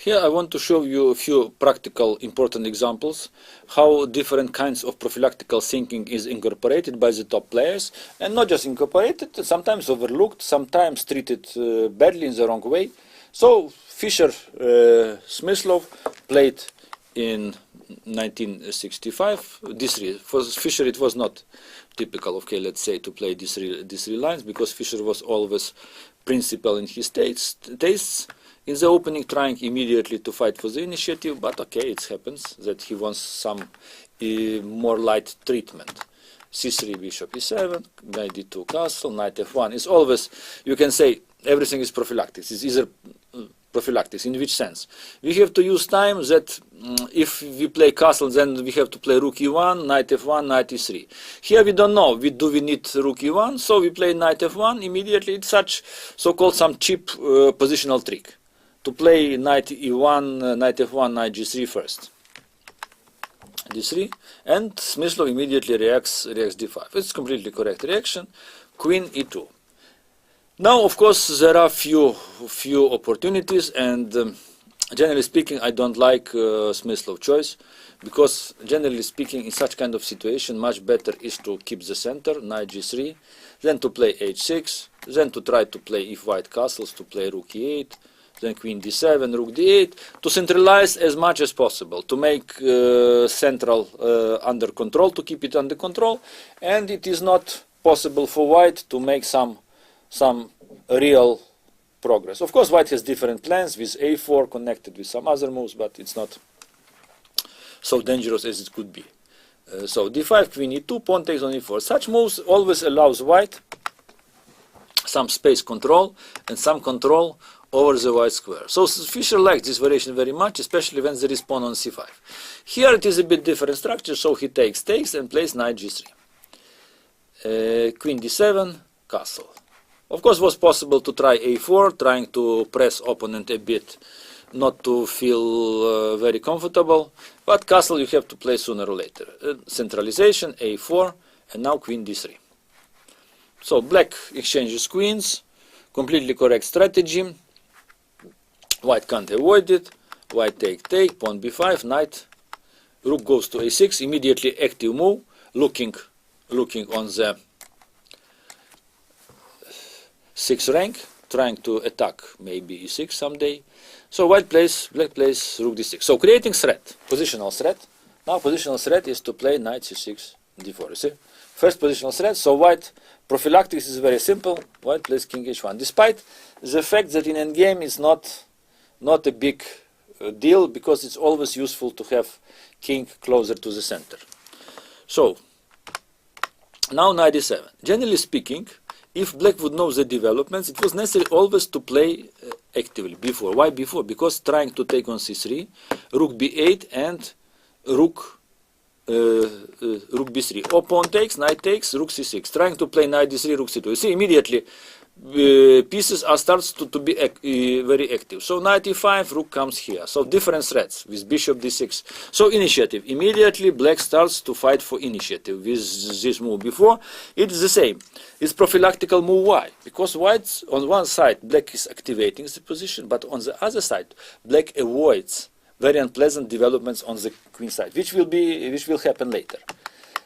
Here I want to show you a few practical important examples how different kinds of prophylactical thinking is incorporated by the top players, and not just incorporated, sometimes overlooked, sometimes treated badly in the wrong way. So Fischer Smyslov played in 1965 D3. For Fischer it was not typical, okay, let's say, to play D3 lines, because Fischer was always principal in his tastes. In the opening, trying immediately to fight for the initiative, but okay, it happens that he wants some more light treatment. C3, bishop e7, knight d2, castle, knight f1. It's always, you can say, everything is prophylactic. It's either prophylactic. In which sense? We have to use time that if we play castle, then we have to play rook e1, knight f1, knight e3. Here we don't know, do we need rook e1, so we play knight f1 immediately. It's such so-called some cheap positional trick to play knight e1, knight f1, knight g3 first. d3, and Smyslov immediately reacts d5. It's completely correct reaction. Queen e2. Now, of course, there are few opportunities, and generally speaking, I don't like Smyslov choice, because generally speaking, in such kind of situation, much better is to keep the center, knight g3, then to play h6, then to try to play, if white castles, to play rook e8, then queen d7, rook d8, to centralize as much as possible, to make central under control, to keep it under control, and it is not possible for white to make some real progress. Of course, white has different plans with a4 connected with some other moves, but it's not so dangerous as it could be. So d5, queen e2, pawn takes on e4. Such moves always allows white some space control and some control over the white square. So Fischer likes this variation very much, especially when there is pawn on c5. Here it is a bit different structure, so he takes and plays knight g3. Queen d7, castle. Of course, it was possible to try a4, trying to press opponent a bit, not to feel very comfortable, but castle you have to play sooner or later. Centralization, a4, and now queen d3. So black exchanges queens, completely correct strategy. White can't avoid it. White take, pawn b5, knight, rook goes to a6, immediately active move, looking on the 6th rank, trying to attack maybe e6 someday. So black plays rook d6. So creating threat, positional threat. Now positional threat is to play knight c6, d4. You see? First positional threat. So white prophylactics is very simple. White plays king h1. Despite the fact that in endgame it's not a big deal, because it's always useful to have king closer to the center. So now knight d7. Generally speaking, if black would know the developments, it was necessary always to play actively before. Why before? Because trying to take on c3, rook b8, and rook b3. Or pawn takes, knight takes, rook c6. Trying to play knight d3, rook c2. You see, immediately pieces starts to be very active. So knight e5, rook comes here. So different threats with bishop d6. So initiative. Immediately black starts to fight for initiative with this move. Before, it's the same. It's prophylactical move. Why? Because white, on one side, black is activating the position, but on the other side, black avoids very unpleasant developments on the queen side, which will happen later.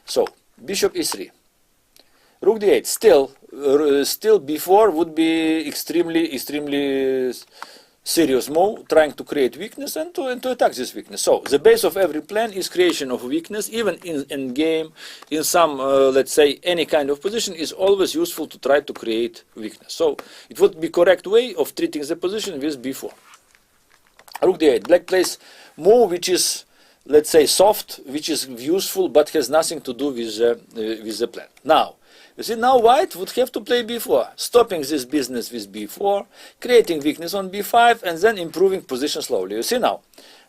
So bishop e3. Rook d8, still before would be extremely serious move, trying to create weakness and to attack this weakness. So the base of every plan is creation of weakness, even in game, in some, let's say, any kind of position, is always useful to try to create weakness. So it would be correct way of treating the position with b4. Rook d8, black plays move which is, let's say, soft, which is useful, but has nothing to do with the plan. Now, you see, now white would have to play b4, stopping this business with b4, creating weakness on b5, and then improving position slowly. You see now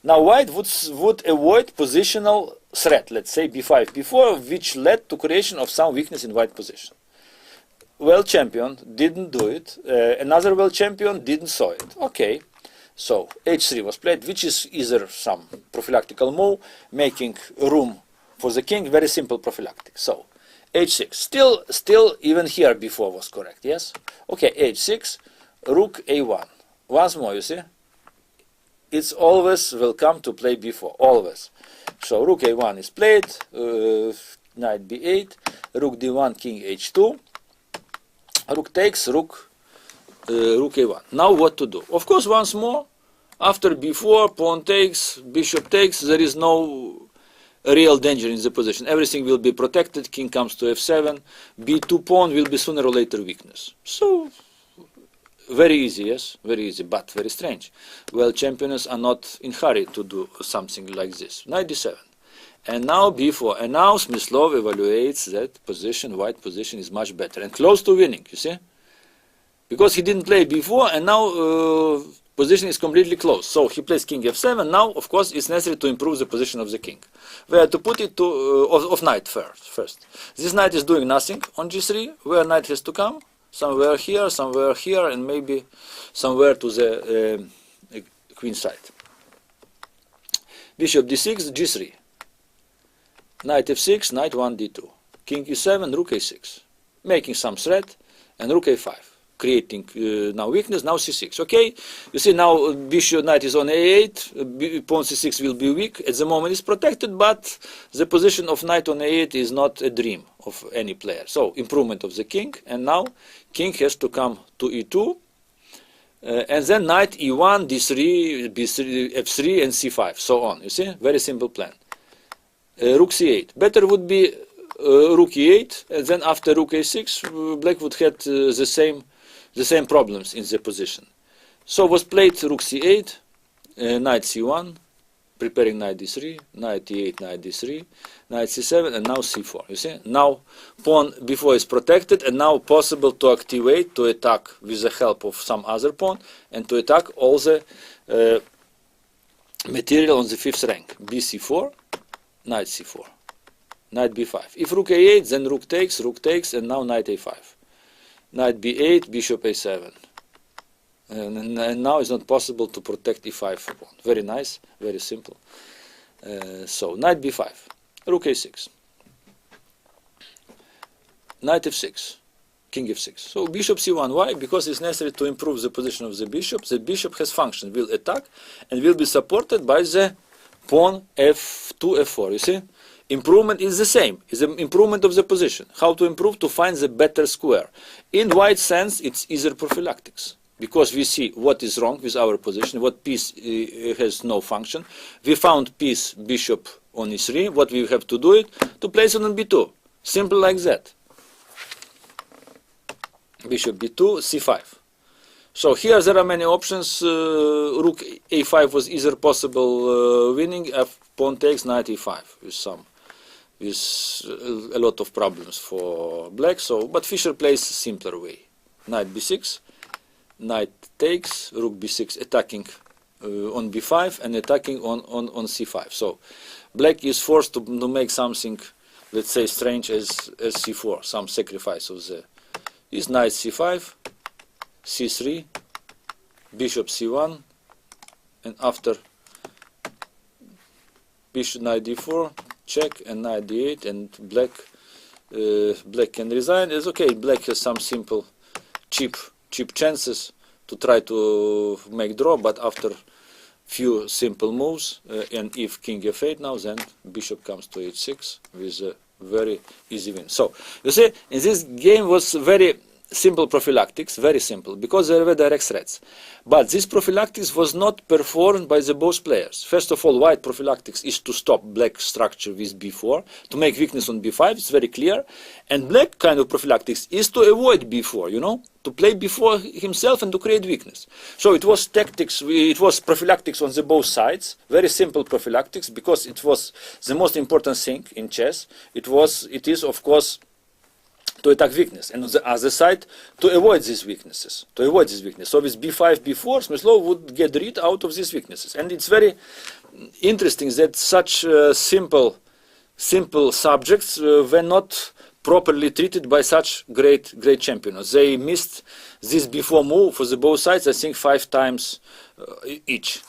white would avoid positional threat, let's say b5, b4, which led to creation of some weakness in white position. Well champion didn't do it, another well champion didn't saw it. Okay, so h3 was played, which is either some prophylactical move, making room for the king, very simple prophylactic. So h6, still even here before was correct, yes? Okay, h6, rook a1. Once more, you see? it's always welcome to play b4, always. So rook a1 is played, knight b8, rook d1, king h2, rook takes, rook a1. Now what to do? Of course, once more, after b4, pawn takes, bishop takes, there is no real danger in the position. Everything will be protected, king comes to f7, b2 pawn will be sooner or later weakness. So, very easy, yes, very easy, but very strange. Well, champions are not in hurry to do something like this. Knight d7. And now b4, and now Smyslov evaluates that position, white position is much better, and close to winning, you see? Because he didn't play b4, and now position is completely closed. So he plays king f7. Now, of course, it's necessary to improve the position of the king. Where to put it to of knight first. This knight is doing nothing on g3. Where knight has to come? Somewhere here, and maybe somewhere to the queen side. Bishop d6, g3. Knight f6, knight 1 d2. King e7, rook a6. Making some threat, and rook a5. Creating now weakness, now c6. Okay, you see now bishop knight is on a8, pawn c6 will be weak. At the moment it's protected, but the position of knight on a8 is not a dream of any player. So improvement of the king, and now king has to come to e2, and then knight e1, d3, b3, f3, and c5, so on. You see, very simple plan. Rook c8. Better would be rook e8, and then after rook a6, black would have the same problems in the position. So was played rook c8, knight c1, preparing knight d3, knight e8, knight d3, knight c7, and now c4. You see, now pawn b4 is protected, and now possible to activate, to attack with the help of some other pawn, and to attack all the material on the fifth rank. bc4, knight c4, knight b5. If rook a8, then rook takes, and now knight a5. Knight b8, bishop a7. And now it's not possible to protect e5 pawn. Very nice, very simple. So knight b5, rook a6. Knight f6, king f6. So bishop c1. Why? Because it's necessary to improve the position of the bishop. The bishop has function, will attack, and will be supported by the pawn f2, f4. You see? Improvement is the same, is an improvement of the position. How to improve? To find the better square. In wide sense, it's easier prophylactics, because we see what is wrong with our position, what piece has no function. We found piece bishop on e3, what we have to do it? To place it on b2. Simple like that. Bishop b2, c5. So here there are many options. Rook a5 was either possible winning, pawn takes, knight e5 with a lot of problems for black. So, but Fischer plays simpler way. Knight b6, knight takes, rook b6 attacking on b5 and attacking on c5. So black is forced to make something, let's say, strange as c4, some sacrifice of the. Is knight c5, c3, bishop c1, and after bishop knight d4, check, and knight d8, and black can resign. It's okay. Black has some simple, cheap chances to try to make draw, but after few simple moves, and if king f8 now, then bishop comes to h6 with a very easy win. So you see, in this game was very simple prophylactics, very simple, because there were direct threats. But this prophylactics was not performed by the both players. First of all, white prophylactics is to stop black structure with b4, to make weakness on b5, it's very clear. And black kind of prophylactics is to avoid b4, you know, to play b4 himself and to create weakness. So it was tactics, it was prophylactics on the both sides, very simple prophylactics, because it was the most important thing in chess. It is, of course, to attack weakness, and on the other side, to avoid these weaknesses. So with b5, b4, Smyslov would get rid out of these weaknesses. And it's very interesting that such simple subjects were not properly treated by such great champions. They missed this b4 move for the both sides, I think 5 times each.